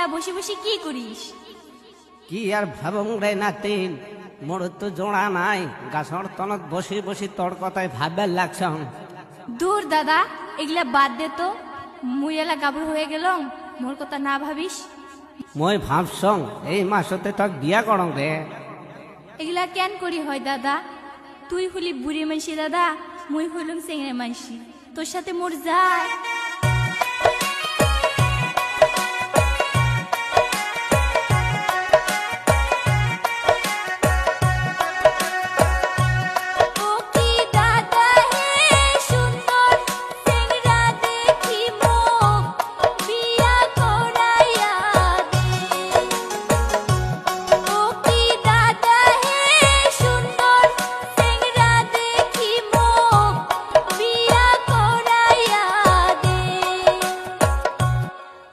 এলা বসে বসে কি করিস? কি আর ভাবং রে নাতিন, মোর তো জোড়া নাই, গাছর তনত বসে বসে তোর কথায় ভাববার লাগছং। দূর দাদা, এগুলা বাদ দে তো। মুই এলা গাভরু হয়ে গেলং, মোর কথা না ভাবিস। মই ভাবছং এই মাসতে তোক বিয়া করং রে। এগুলা কেন করি হয় দাদা? তুই হলি বুড়ি মানসি দাদা, মুই হইলুম চেংড়ে মানসি, তোর সাথে মোর যায়।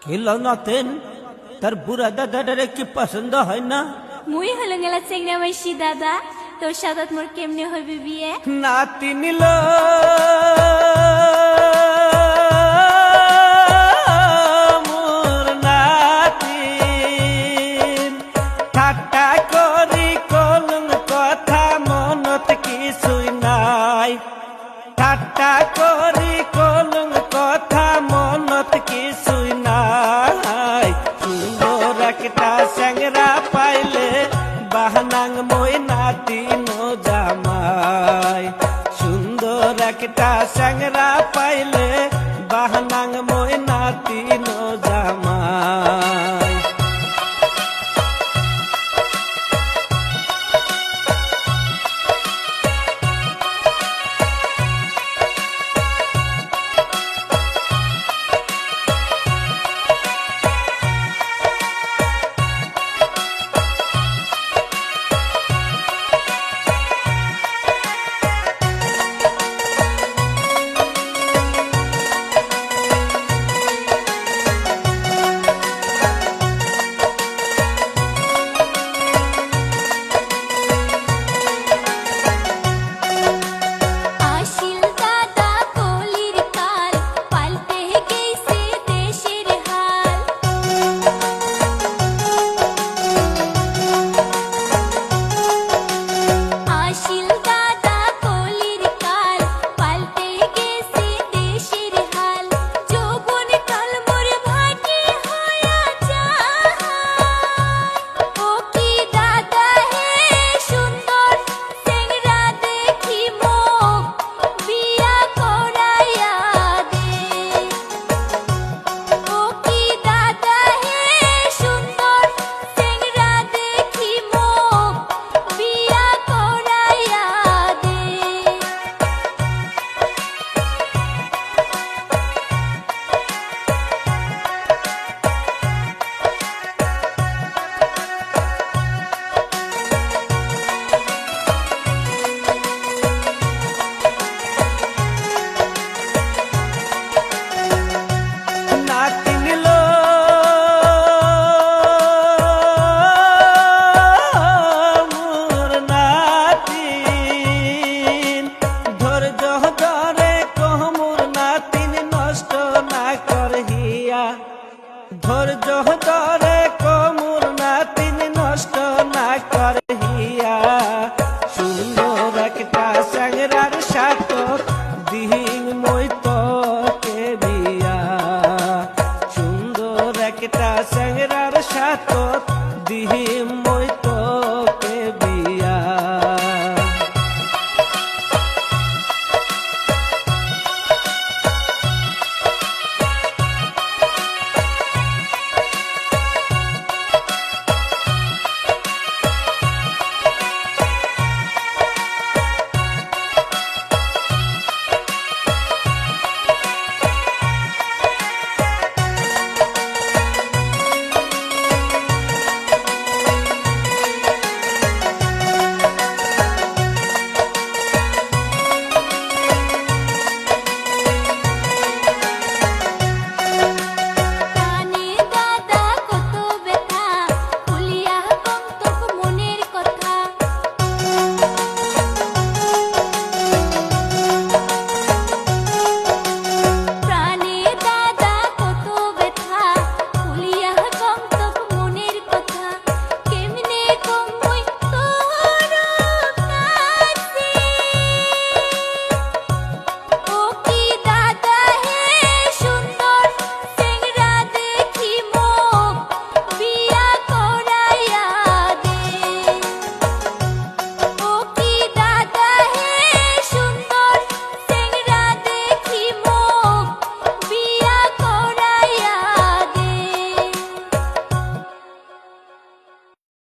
খেলো নাতিন, তার বুড়া দাদাটারে কি পছন্দ হয় না? মুই হলো গেলা চেংড়ে মানসি দাদা, তোর সাথে মোর কেমনে হইবে বিয়ে? নাতিন লো মোর নাতিন, ঠাট্টা করি কলম কথা মনত কিছুই নাই। ঠাট্টা করি কলম কথা মনত কিছুই নাই। সুন্দর একটা স্যাংরা পাইলে বাহানাং মই নাতিন জামাই। সুন্দর একটা স্যাংরা পাইলে বাহানাং মই নাতিন জামাই। ধৈর্য